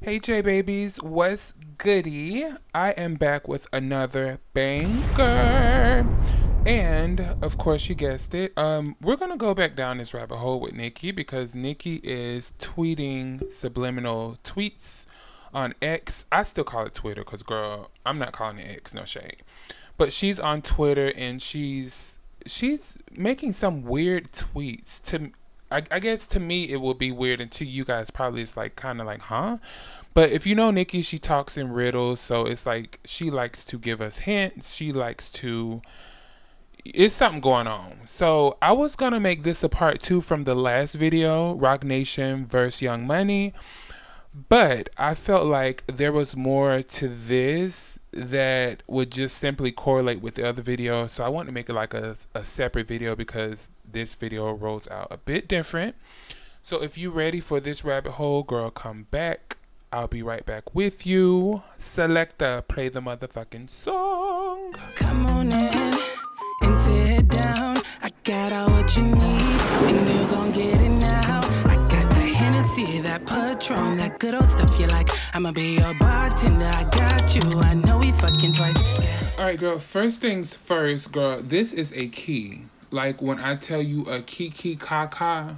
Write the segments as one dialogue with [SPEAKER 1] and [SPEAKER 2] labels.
[SPEAKER 1] Hey Jaybabies, what's goody? I am back with another banger. And of course you guessed it. We're gonna go back down this rabbit hole with Nicki because Nicki is tweeting subliminal tweets on X. I still call it Twitter because girl, I'm not calling it X, no shade. But she's on Twitter and she's making some weird tweets to I guess to me it will be weird, and to you guys probably it's like kind of like, huh? But if you know Nicki, she talks in riddles, so it's like she likes to give us hints. She likes to. It's something going on. So I was gonna make this a part two from the last video, Rock Nation versus Young Money, but I felt like there was more to this that would just simply correlate with the other video. So I wanted to make it like a separate video because this video rolls out a bit different. So if you ready for this rabbit hole, girl, come back. I'll be right back with you. Selecta, play the motherfucking song.
[SPEAKER 2] Come on in and sit down. I got all what you need, and you're gonna get it now. I got the Hennessy, that Patron, that good old stuff you like. I'ma be your bartender, I got you. I know we fucking twice.
[SPEAKER 1] All right, girl, first things first, girl, this is a key. Like when I tell you a kiki kaka.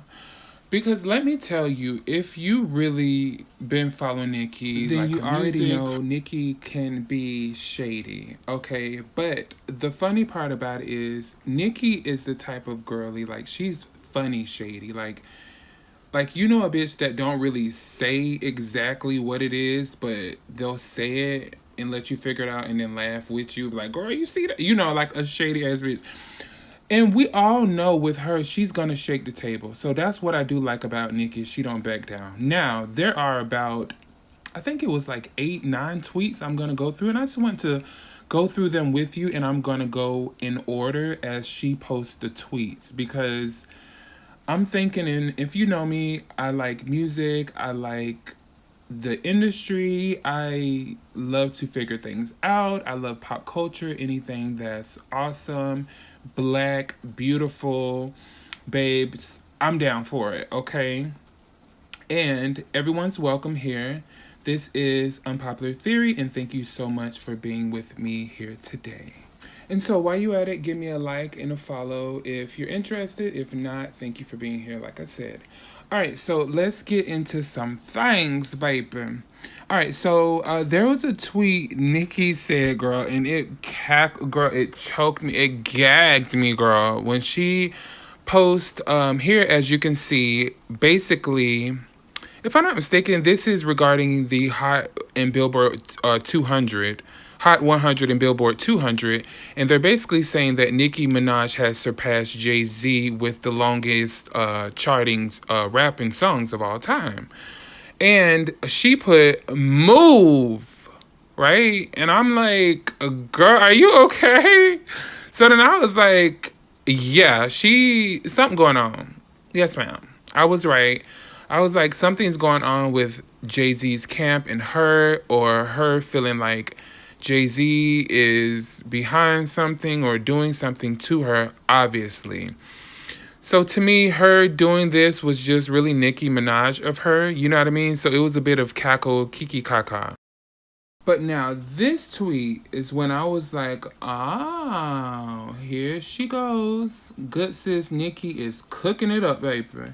[SPEAKER 1] Because let me tell you, if you really been following Nicki, then like you already know Nicki can be shady, okay? But the funny part about it is Nicki is the type of girly, like she's funny shady. Like you know a bitch that don't really say exactly what it is, but they'll say it and let you figure it out and then laugh with you. Like, girl, you see that? You know, like a shady ass bitch. And we all know with her, she's gonna shake the table. So that's what I do like about Nicki. She don't back down. Now there are about, I think it was like 8-9 tweets I'm gonna go through, and I just want to go through them with you, and I'm gonna go in order as she posts the tweets because I'm thinking. And if you know me, I like music. I like the industry. I love to figure things out. I love pop culture, anything that's awesome, black, beautiful, babes. I'm down for it, okay? And everyone's welcome here. This is Unpopular Theory, and thank you so much for being with me here today. And so while you at it, give me a like and a follow if you're interested. If not, thank you for being here, like I said. All right, so let's get into some things, baby. All right, so there was a tweet Nicki said, girl, and it choked me, it gagged me, girl, when she post here, as you can see, basically, if I'm not mistaken, this is regarding the Hot and Billboard 200. Hot 100 and Billboard 200, and they're basically saying that Nicki Minaj has surpassed JayZ with the longest charting rapping songs of all time. And she put "Move," right? And I'm like, girl, are you okay? So then I was like, yeah, something going on. Yes, ma'am. I was right. I was like, something's going on with JayZ's camp and her, or her feeling like JayZ is behind something or doing something to her, obviously. So to me, her doing this was just really Nicki Minaj of her, you know what I mean? So it was a bit of cackle, kiki kaka. But now this tweet is when I was like, oh, here she goes. Good sis Nicki is cooking it up, baby.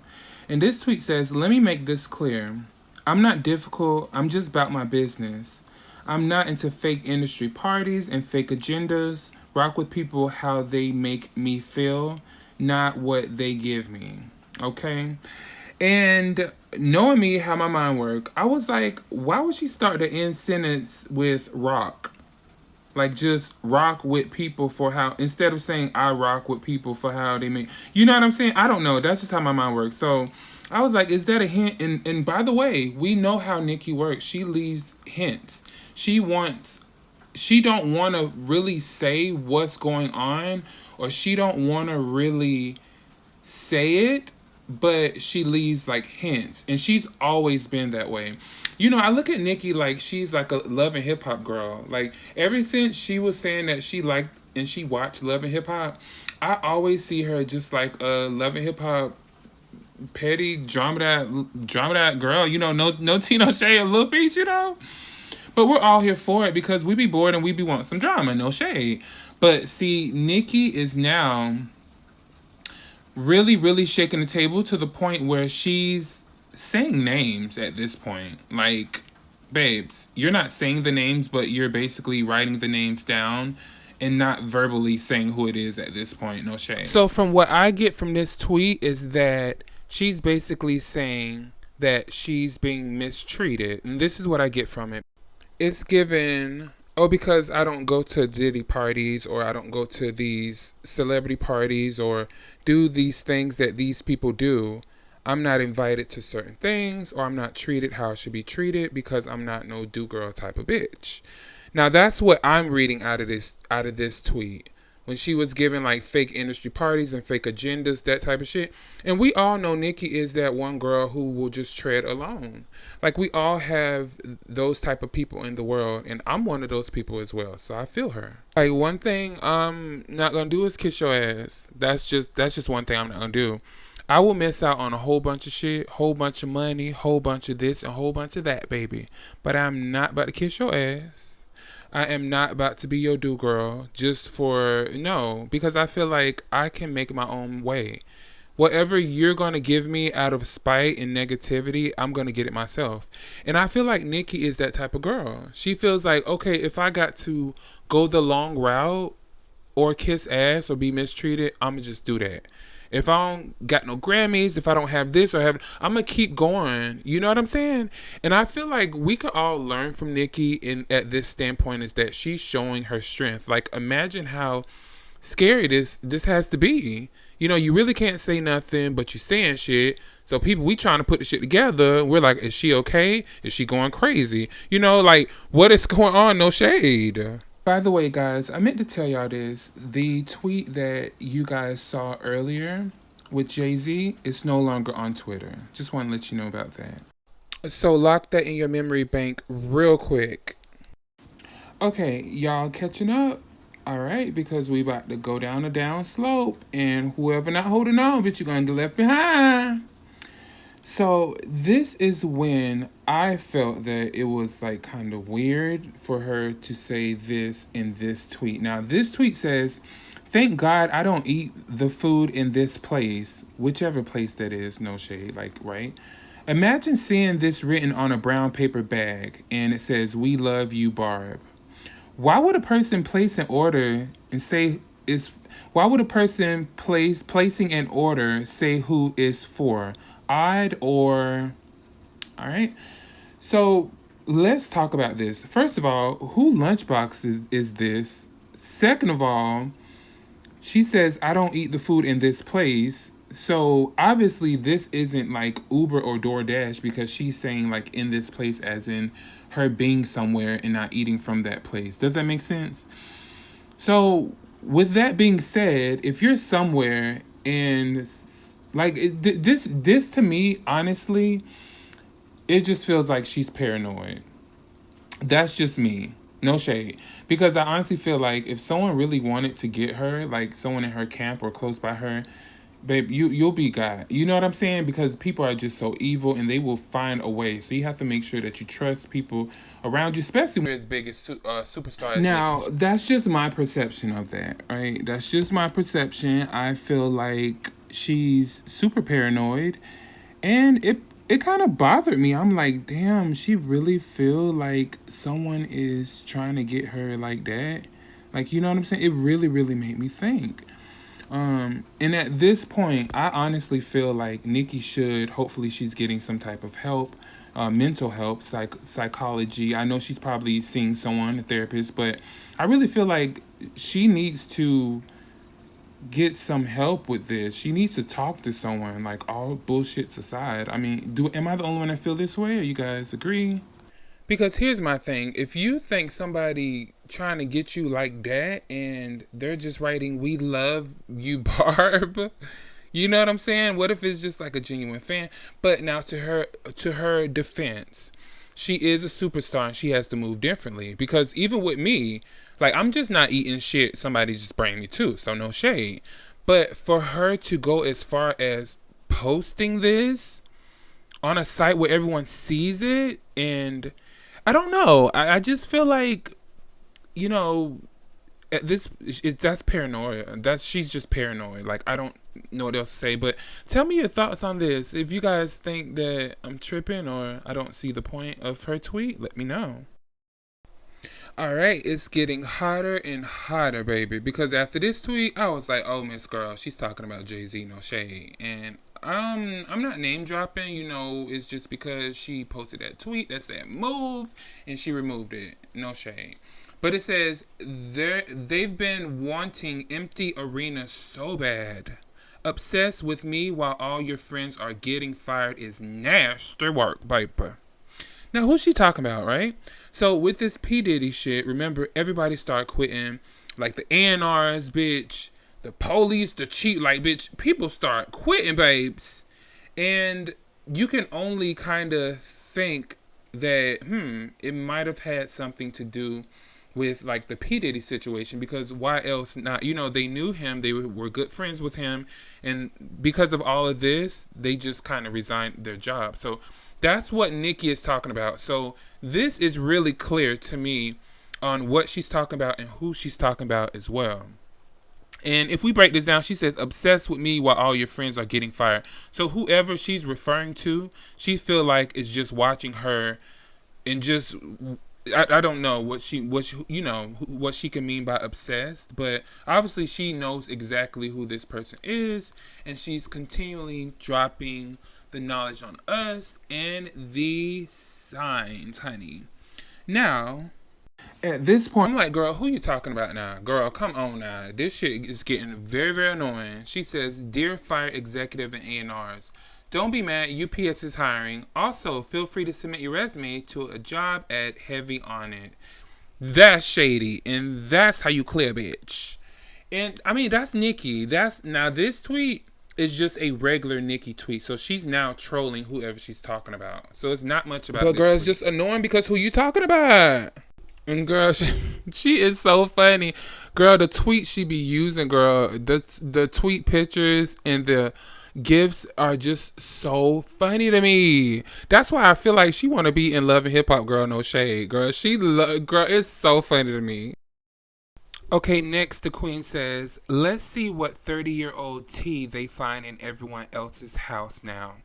[SPEAKER 1] And this tweet says, let me make this clear. I'm not difficult. I'm just about my business. I'm not into fake industry parties and fake agendas. Rock with people how they make me feel, not what they give me. Okay? And knowing me, how my mind works, I was like, why would she start the end sentence with rock? Like, just rock with people for how, instead of saying I rock with people for how they make, you know what I'm saying? I don't know. That's just how my mind works. So I was like, is that a hint? And by the way, we know how Nicki works. She leaves hints. She don't want to really say what's going on, or she don't want to really say it, but she leaves like hints, and she's always been that way. You know, I look at Nicki like she's like a Love and Hip Hop girl. Like ever since she was saying that she liked and she watched Love and Hip Hop, I always see her just like a Love and Hip Hop petty drama that girl. You know, no tea, no shade, a little piece. You know. But we're all here for it because we be bored and we be want some drama, no shade. But see, Nicki is now really, really shaking the table to the point where she's saying names at this point. Like, babes, you're not saying the names, but you're basically writing the names down and not verbally saying who it is at this point, no shade. So from what I get from this tweet is that she's basically saying that she's being mistreated. And this is what I get from it. It's given, oh, because I don't go to Diddy parties or I don't go to these celebrity parties or do these things that these people do, I'm not invited to certain things or I'm not treated how I should be treated because I'm not no do-girl type of bitch. Now that's what I'm reading out of this tweet. When she was giving like fake industry parties and fake agendas, that type of shit. And we all know Nicki is that one girl who will just tread alone. Like we all have those type of people in the world, and I'm one of those people as well. So I feel her. Like one thing I'm not gonna do is kiss your ass. That's just one thing I'm not gonna do. I will miss out on a whole bunch of shit, whole bunch of money, whole bunch of this, and whole bunch of that, baby. But I'm not about to kiss your ass. I am not about to be your do girl just for, no, because I feel like I can make my own way. Whatever you're going to give me out of spite and negativity, I'm going to get it myself. And I feel like Nicki is that type of girl. She feels like, okay, if I got to go the long route or kiss ass or be mistreated, I'm going to just do that. If I don't got no Grammys, if I don't have this or have, I'm gonna keep going. You know what I'm saying? And I feel like we could all learn from Nicki at this standpoint is that she's showing her strength. Like imagine how scary this has to be. You know, you really can't say nothing, but you saying shit. So people, we trying to put the shit together. We're like, is she okay? Is she going crazy? You know, like what is going on? No shade. By the way, guys, I meant to tell y'all this. The tweet that you guys saw earlier with JayZ is no longer on Twitter. Just want to let you know about that. So lock that in your memory bank real quick. Okay, y'all catching up? All right, because we about to go down a down slope. And whoever not holding on, bitch, you're going to get left behind. So this is when I felt that it was like kind of weird for her to say this in this tweet. Now this tweet says, "Thank God I don't eat the food in this place," whichever place that is, no shade, like, right? Imagine seeing this written on a brown paper bag and it says, "We love you, Barb." Why would a person place an order and say is why would a person placing an order say who is for? Odd or all right. So let's talk about this. First of all, who lunchbox is this? Second of all, she says I don't eat the food in this place. So obviously this isn't like Uber or DoorDash because she's saying like in this place as in her being somewhere and not eating from that place. Does that make sense? So with that being said, if you're somewhere and like this to me, honestly, it just feels like she's paranoid. That's just me. No shade. Because I honestly feel like if someone really wanted to get her, like someone in her camp or close by her, babe, you'll be God. You know what I'm saying? Because people are just so evil and they will find a way. So you have to make sure that you trust people around you, especially when you're as big as superstars. Now, that's just my perception of that, right? That's just my perception. I feel like she's super paranoid and it kind of bothered me. I'm like, damn, she really feel like someone is trying to get her like that. Like, you know what I'm saying? It really, really made me think. And at this point, I honestly feel like Nicki should, hopefully she's getting some type of help, mental help, psychology. I know she's probably seeing someone, a therapist, but I really feel like she needs to get some help with this. She needs to talk to someone, like all bullshits aside. I mean, am I the only one that feel this way or you guys agree? Because here's my thing. If you think somebody trying to get you like that and they're just writing, "We love you, Barb," you know what I'm saying? What if it's just like a genuine fan? But now to her defense, she is a superstar and she has to move differently. Because even with me, like I'm just not eating shit somebody just bring me to. So no shade. But for her to go as far as posting this on a site where everyone sees it, and I don't know. I just feel like, you know, that's paranoia. She's just paranoid. Like, I don't know what else to say. But tell me your thoughts on this. If you guys think that I'm tripping or I don't see the point of her tweet, let me know. All right, it's getting hotter and hotter, baby. Because after this tweet, I was like, "Oh, Miss Girl, she's talking about JayZ, no shade." And I'm not name dropping. You know, it's just because she posted that tweet that said "move" and she removed it. No shade. But it says they've been wanting empty arenas so bad. Obsessed with me while all your friends are getting fired is nasty work, baby. Now, who's she talking about, right? So, with this P. Diddy shit, remember, everybody started quitting. Like, the A&Rs, bitch. The police, the cheat, like, bitch. People start quitting, babes. And you can only kind of think that, it might have had something to do with, like, the P. Diddy situation. Because why else not? You know, they knew him. They were good friends with him. And because of all of this, they just kind of resigned their job. So, that's what Nicki is talking about. So this is really clear to me on what she's talking about and who she's talking about as well. And if we break this down, she says, obsessed with me while all your friends are getting fired. So whoever she's referring to, she feel like is just watching her and just, I don't know what she can mean by obsessed, but obviously she knows exactly who this person is, and she's continually dropping the knowledge on us and the signs, honey. Now, at this point, I'm like, girl, who you talking about now? Girl, come on now. This shit is getting very, very annoying. She says, dear fire executive and A&Rs, don't be mad. UPS is hiring. Also, feel free to submit your resume to a job ad heavy on it. That's shady, and that's how you clear, bitch. And I mean, that's Nicki. Now this tweet is just a regular Nicki tweet. So she's now trolling whoever she's talking about. So it's not much about. But girl, it's just annoying because who you talking about? And girl, she is so funny. Girl, the tweet she be using, girl, the tweet pictures and the gifs are just so funny to me. That's why I feel like she want to be in Love and Hip Hop, girl. No shade, girl. Girl, it's so funny to me. Okay, next the queen says, let's see what 30-year-old T they find in everyone else's house now.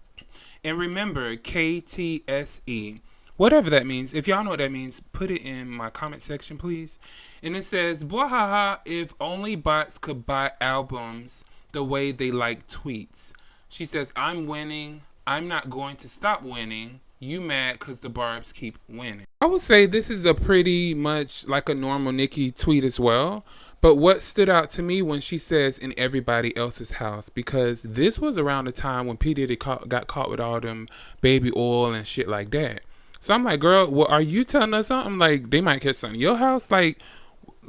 [SPEAKER 1] And remember, KTSE, whatever that means. If y'all know what that means, put it in my comment section, please. And it says, bwahaha, if only bots could buy albums the way they like tweets. She says, I'm winning. I'm not going to stop winning. You mad because the barbs keep winning. I would say this is a pretty much like a normal Nicki tweet as well. But what stood out to me when she says in everybody else's house, because this was around the time when P. Diddy got caught with all them baby oil and shit like that. So I'm like, girl, well, are you telling us something? Like, they might catch something in your house? Like,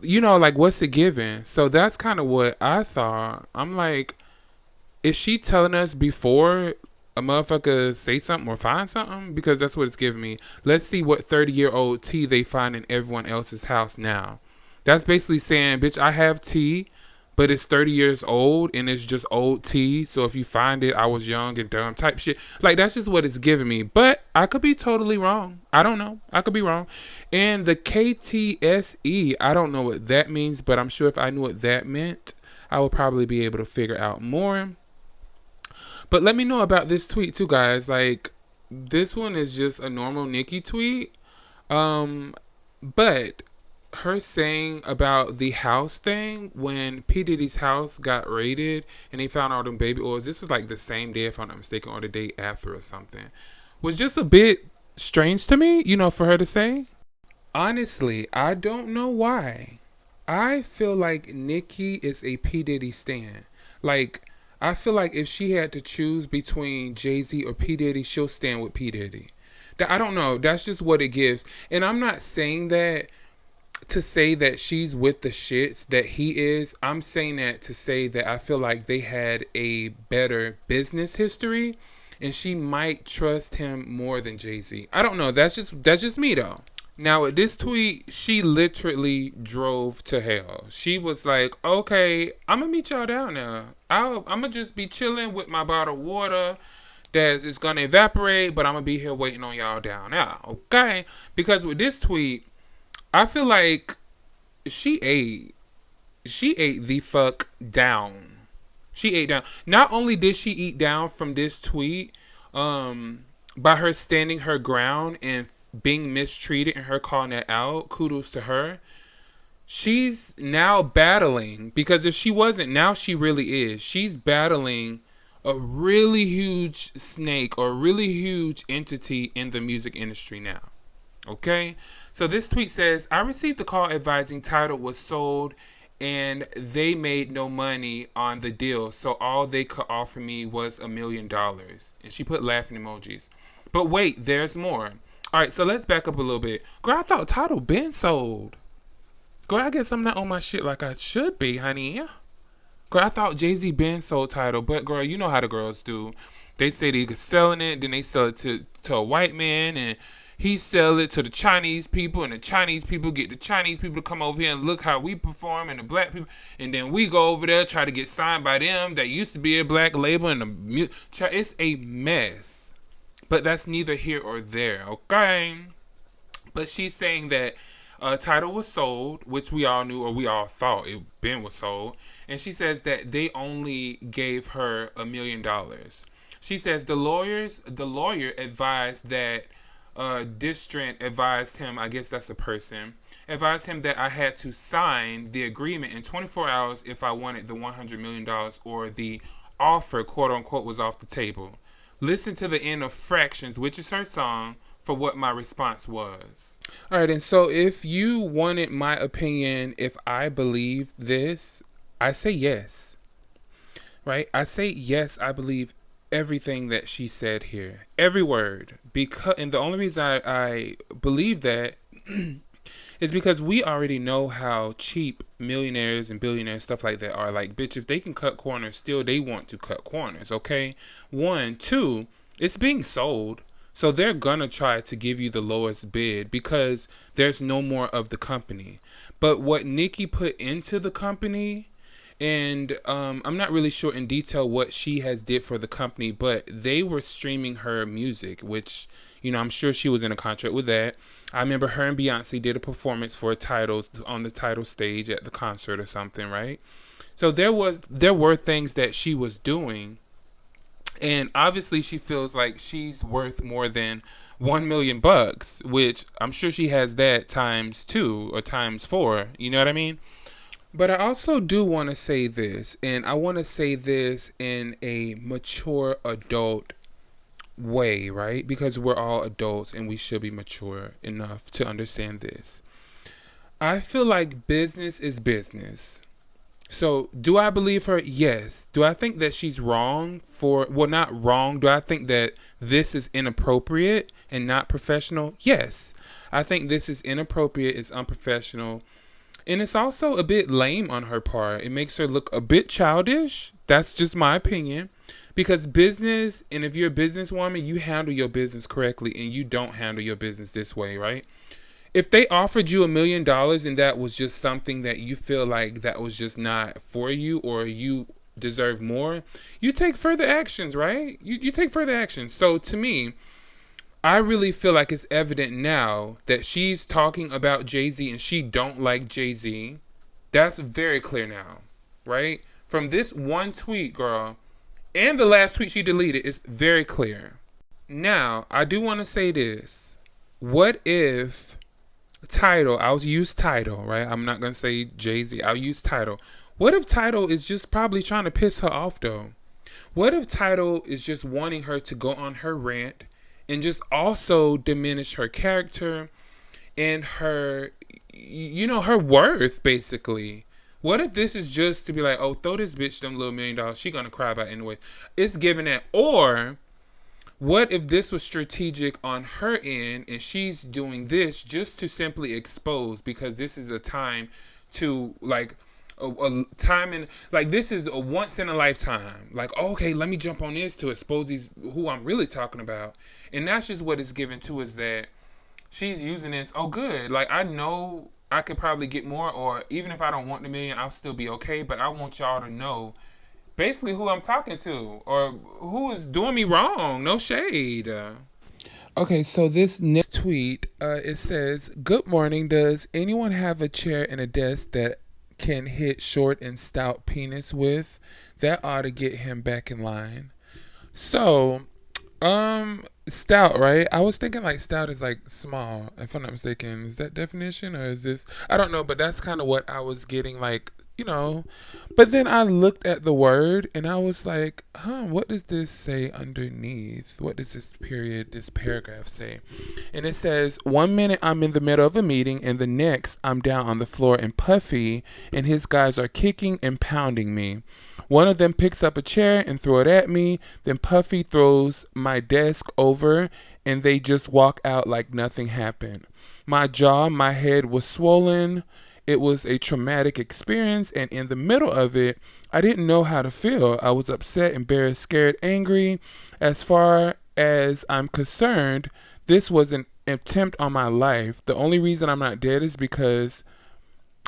[SPEAKER 1] you know, like, what's it giving? So that's kind of what I thought. I'm like, is she telling us before a motherfucker say something or find something? Because that's what it's giving me. Let's see what 30-year-old T they find in everyone else's house now. That's basically saying, bitch, I have tea, but it's 30 years old and it's just old tea. So if you find it, I was young and dumb type shit. Like, that's just what it's giving me. But I could be totally wrong. I don't know. I could be wrong. And the KTSE, I don't know what that means, but I'm sure if I knew what that meant, I would probably be able to figure out more. But let me know about this tweet too, guys. Like, this one is just a normal Nicki tweet. But her saying about the house thing, when P. Diddy's house got raided and they found all them baby oils, this was like the same day, if I'm not mistaken, or the day after or something, was just a bit strange to me, you know, for her to say. Honestly, I don't know why. I feel like Nicki is a P. Diddy stan. Like, I feel like if she had to choose between JayZ or P. Diddy, she'll stand with P. Diddy. I don't know. That's just what it gives. And I'm not saying that to say that she's with the shits that he is. I'm saying that to say that I feel like they had a better business history and she might trust him more than JayZ. I don't know. That's just me though. Now, with this tweet, she literally drove to hell. She was like, okay, I'm going to meet y'all down there. I'm going to just be chilling with my bottle of water that is going to evaporate, but I'm going to be here waiting on y'all down there. Okay? Because with this tweet, I feel like she ate. She ate the fuck down. She ate down. Not only did she eat down from this tweet, by her standing her ground and being mistreated and her calling it out, kudos to her. She's now battling, because if she wasn't, now she really is. She's battling a really huge snake or a really huge entity in the music industry now. Okay? So this tweet says, I received a call advising Tidal was sold and they made no money on the deal. So all they could offer me was $1,000,000. And she put laughing emojis. But wait, there's more. All right, so let's back up a little bit. Girl, I thought Tidal been sold. Girl, I guess I'm not on my shit like I should be, honey. Girl, I thought JayZ been sold Tidal, but girl, you know how the girls do. They say they're selling it, then they sell it to a white man, and he sell it to the Chinese people, and the Chinese people get the Chinese people to come over here and look how we perform, and the black people, and then we go over there try to get signed by them that used to be a black label, and it's a mess. But that's neither here or there, okay? But she's saying that Tidal was sold, which we all knew or we all thought it been was sold. And she says that they only gave her $1,000,000. She says the lawyer advised that Distrent advised him, I guess that's a person, advised him that I had to sign the agreement in 24 hours if I wanted the $100 million or the offer, quote unquote, was off the table. Listen to the end of Fractions, which is her song, for what my response was. All right, and so if you wanted my opinion, if I believe this, I say yes. Right? I say yes, I believe everything that she said here. Every word. And the only reason I believe that is because we already know how cheap millionaires and billionaires, stuff like that are. Like, bitch, if they can cut corners, still they want to cut corners, okay? 1, 2, it's being sold. So they're going to try to give you the lowest bid because there's no more of the company. But what Nicki put into the company, and I'm not really sure in detail what she has did for the company, but they were streaming her music, which, you know, I'm sure she was in a contract with that. I remember her and Beyonce did a performance for a Tidal on the Tidal stage at the concert or something, right? So there were things that she was doing, and obviously she feels like she's worth more than $1,000,000, which I'm sure she has that times 2 or times 4. You know what I mean? But I also do want to say this, and I want to say this in a mature adult way, right? Because we're all adults and we should be mature enough to understand this. I feel like business is business. So, do I believe her? Yes. Do I think that she's wrong well, not wrong. Do I think that this is inappropriate and not professional? Yes. I think this is inappropriate, it's unprofessional, and it's also a bit lame on her part. It makes her look a bit childish. That's just my opinion. Because business, and if you're a businesswoman, you handle your business correctly, and you don't handle your business this way, right? If they offered you $1,000,000 and that was just something that you feel like that was just not for you, or you deserve more, you take further actions, right? You take further actions. So to me, I really feel like it's evident now that she's talking about JayZ and she don't like JayZ. That's very clear now, right? From this one tweet, girl, and the last tweet she deleted, is very clear. Now, I do want to say this. What if Tidal, I'll use Tidal, right? I'm not going to say JayZ. I'll use Tidal. What if Tidal is just probably trying to piss her off, though? What if Tidal is just wanting her to go on her rant and just also diminish her character and her, her worth, basically? What if this is just to be like, oh, throw this bitch them little $1,000,000. She gonna cry about it anyway. It's giving that. Or what if this was strategic on her end and she's doing this just to simply expose, because this is a time to like a time in, like, this is a once in a lifetime. Like, okay, let me jump on this to expose these who I'm really talking about. And that's just what it's given to, is that she's using this. Oh, good. Like, I know I could probably get more, or even if I don't want the million, I'll still be okay. But I want y'all to know basically who I'm talking to or who is doing me wrong. No shade. Okay, so this next tweet, it says, "Good morning. Does anyone have a chair and a desk that can hit short and stout penis with? That ought to get him back in line." So, stout, right? I was thinking like stout is like small, if I'm not mistaken. Is that definition or is this? I don't know, but that's kind of what I was getting like, you know. But then I looked at the word and I was like, what does this say underneath? What does this paragraph say? And it says, "One minute I'm in the middle of a meeting and the next I'm down on the floor and Puffy and his guys are kicking and pounding me. One of them picks up a chair and throw it at me. Then Puffy throws my desk over and they just walk out like nothing happened. My head was swollen. It was a traumatic experience, and in the middle of it, I didn't know how to feel. I was upset, embarrassed, scared, angry. As far as I'm concerned, this was an attempt on my life. The only reason I'm not dead is because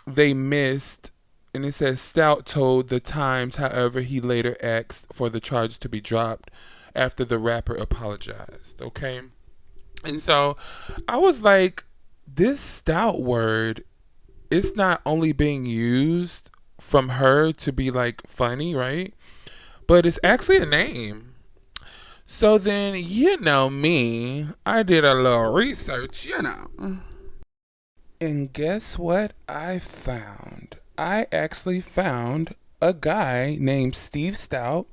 [SPEAKER 1] they missed." And it says Stout told the Times, however, he later asked for the charges to be dropped after the rapper apologized. Okay. And so I was like, this stout word, it's not only being used from her to be like funny, right? But it's actually a name. So then, you know me, I did a little research, you know. And guess what I found? I actually found a guy named Steve Stout,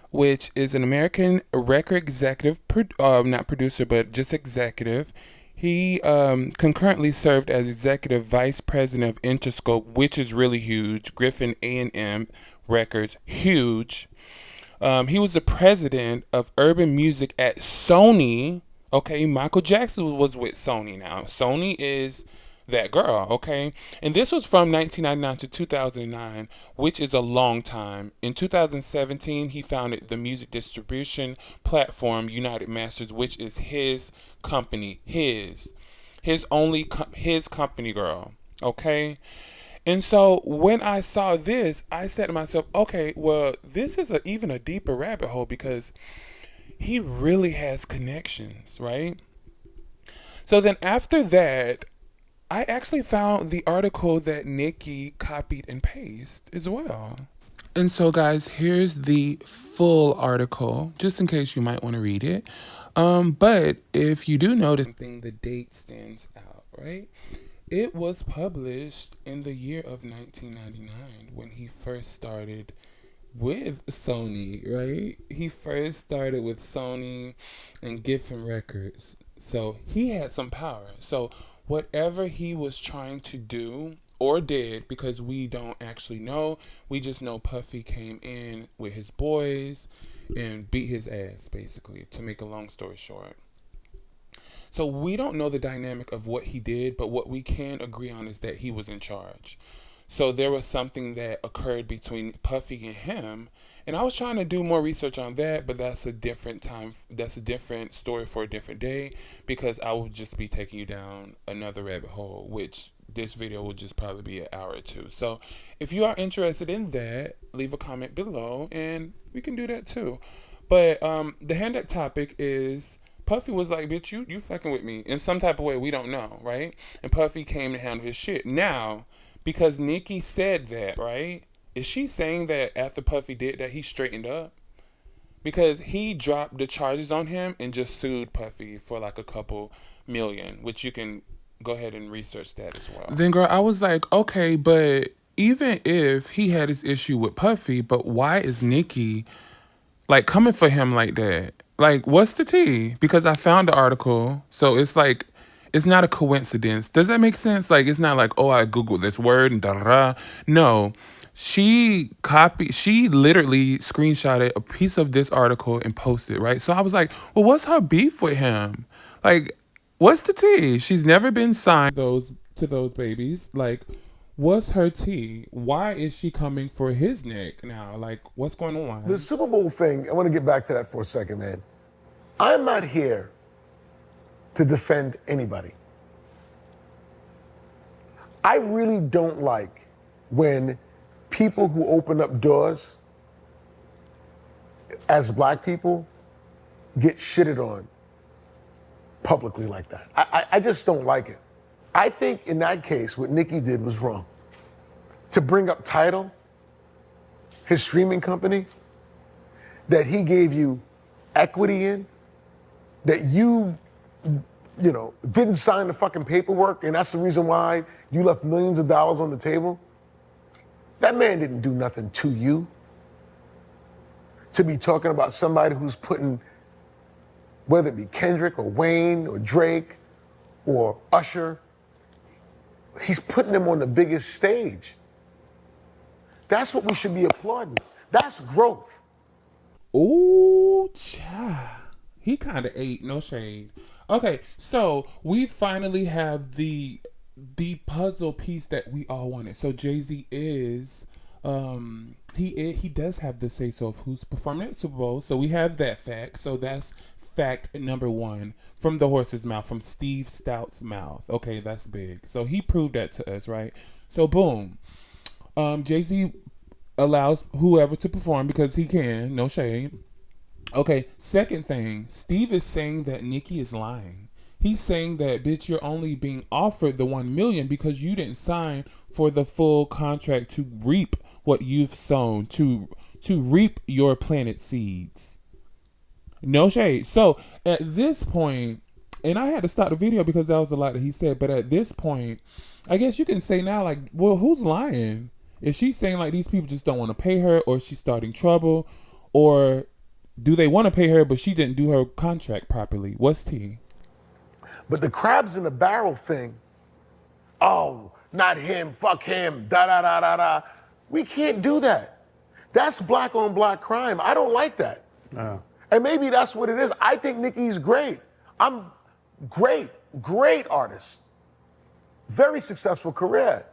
[SPEAKER 1] which is an American record executive, not producer, but just executive. He concurrently served as executive vice president of Interscope, which is really huge. Griffin A&M Records, huge. He was the president of urban music at Sony. Okay, Michael Jackson was with Sony now. Sony is that girl, okay? And this was from 1999 to 2009, which is a long time. In 2017, he founded the music distribution platform United Masters, which is his company, his company, girl, okay? And so when I saw this, I said to myself, okay, well, this is even a deeper rabbit hole because he really has connections, right? So then after that, I actually found the article that Nicki copied and pasted as well. And so, guys, here's the full article, just in case you might want to read it. But if you do notice something, the date stands out, right? It was published in the year of 1999 when he first started with Sony, right? He first started with Sony and Geffen Records. So he had some power. So whatever he was trying to do or did, because we don't actually know, we just know Puffy came in with his boys and beat his ass, basically, to make a long story short. So we don't know the dynamic of what he did, but what we can agree on is that he was in charge. So there was something that occurred between Puffy and him, and I was trying to do more research on that, but that's a different time. That's a different story for a different day because I will just be taking you down another rabbit hole, which this video will just probably be an hour or two. So if you are interested in that, leave a comment below, and we can do that too. But the handout topic is Puffy was like, "Bitch, you fucking with me in some type of way we don't know, right?" And Puffy came to handle his shit. Now, because Nicki said that, right? Is she saying that after Puffy did that, he straightened up? Because he dropped the charges on him and just sued Puffy for like a couple million, which you can go ahead and research that as well. Then, girl, I was like, okay, but even if he had his issue with Puffy, but why is Nicki like coming for him like that? Like, what's the tea? Because I found the article, so it's like it's not a coincidence. Does that make sense? Like, it's not like, oh, I googled this word and da da da. No, she literally screenshotted a piece of this article and posted, right? So I was like, well, what's her beef with him? Like, what's the tea? She's never been signed to those babies. Like, what's her tea? Why is she coming for his neck now? Like, what's going on?
[SPEAKER 3] The Super Bowl thing, I want to get back to that for a second, man. I'm not here to defend anybody. I really don't like when people who open up doors as black people get shitted on publicly like that. I just don't like it. I think in that case, what Nicki did was wrong. To bring up Tidal, his streaming company, that he gave you equity in, that you didn't sign the fucking paperwork, and that's the reason why you left millions of dollars on the table. That man didn't do nothing to you. To be talking about somebody who's putting, whether it be Kendrick or Wayne or Drake or Usher, he's putting them on the biggest stage. That's what we should be applauding. That's growth.
[SPEAKER 1] Ooh, cha. He kind of ate, no shade. Okay, so we finally have the puzzle piece that we all wanted. So JayZ is he does have the say so of who's performing at the Super Bowl. So we have that fact. So that's fact number one from the horse's mouth, from Steve Stout's mouth. Okay, that's big. So he proved that to us, right? So boom. JayZ allows whoever to perform because he can, no shade. Okay, second thing, Steve is saying that Nicki is lying. He's saying that, bitch, you're only being offered the 1 million because you didn't sign for the full contract to reap what you've sown, to reap your planted seeds. No shade. So at this point, and I had to stop the video because that was a lot that he said, but at this point, I guess you can say now, like, well, who's lying? Is she saying like these people just don't want to pay her, or she's starting trouble, or do they want to pay her but she didn't do her contract properly? What's tea?
[SPEAKER 3] But the crabs in the barrel thing, oh, not him, fuck him, da da da da da. We can't do that. That's black on black crime. I don't like that. And maybe that's what it is. I think Nicki's great. I'm great artist. Very successful career.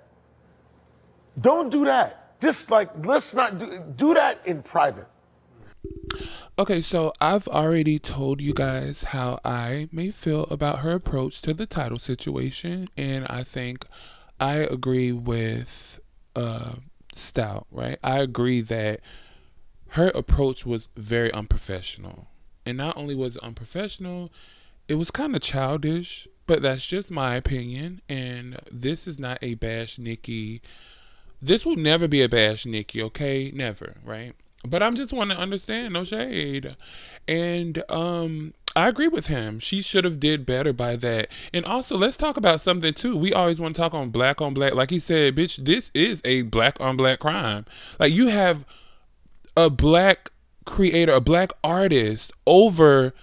[SPEAKER 3] Don't do that. Just like, let's not do that in private.
[SPEAKER 1] Okay, so I've already told you guys how I may feel about her approach to the Tidal situation, and I think I agree with Stout, right? I agree that her approach was very unprofessional. And not only was it unprofessional, it was kind of childish, but that's just my opinion. And this is not a bash Nicki. This will never be a bash Nicki, okay? Never, right? But I'm just want to understand, no shade. And I agree with him. She should have did better by that. And also, let's talk about something too. We always want to talk on black. Like he said, bitch, this is a black on black crime. Like, you have a black creator, a black artist over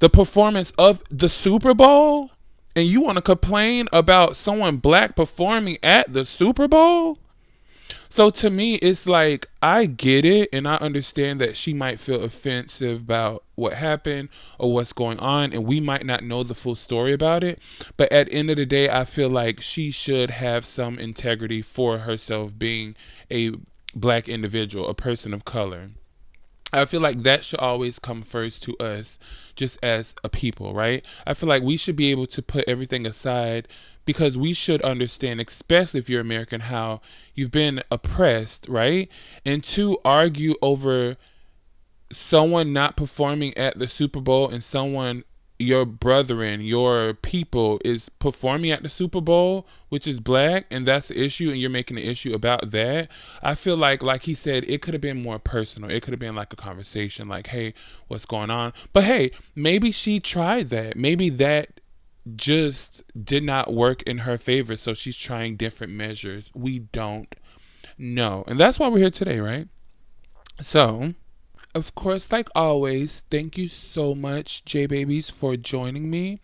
[SPEAKER 1] the performance of the Super Bowl, and you want to complain about someone black performing at the Super Bowl? So to me, it's like, I get it, and I understand that she might feel offensive about what happened or what's going on, and we might not know the full story about it. But at the end of the day, I feel like she should have some integrity for herself, being a black individual, a person of color. I feel like that should always come first to us, just as a people, right? I feel like we should be able to put everything aside, because we should understand, especially if you're American, how you've been oppressed, right? And to argue over someone not performing at the Super Bowl and someone, your brethren, your people, is performing at the Super Bowl, which is black, and that's the issue, and you're making an issue about that. I feel like he said, it could have been more personal. It could have been like a conversation, like, hey, what's going on? But hey, maybe she tried that. Maybe that just did not work in her favor, so she's trying different measures. We don't know. And that's why we're here today, right? So, of course, like always, thank you so much, Jaybabies, for joining me.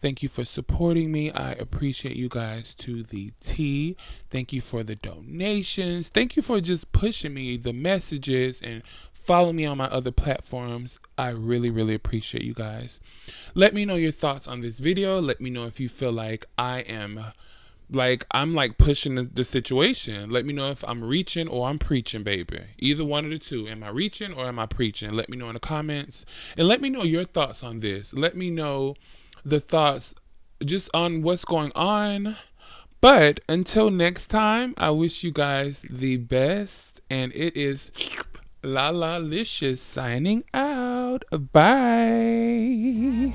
[SPEAKER 1] Thank you for supporting me. I appreciate you guys to the T. Thank you for the donations. Thank you for just pushing me, the messages, and follow me on my other platforms. I really, really appreciate you guys. Let me know your thoughts on this video. Let me know if you feel like I'm pushing the situation. Let me know if I'm reaching or I'm preaching, baby. Either one of the two. Am I reaching or am I preaching? Let me know in the comments. And let me know your thoughts on this. Let me know the thoughts just on what's going on. But until next time, I wish you guys the best. And it is La La Licious signing out. Bye.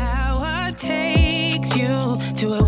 [SPEAKER 2] Hour takes you to a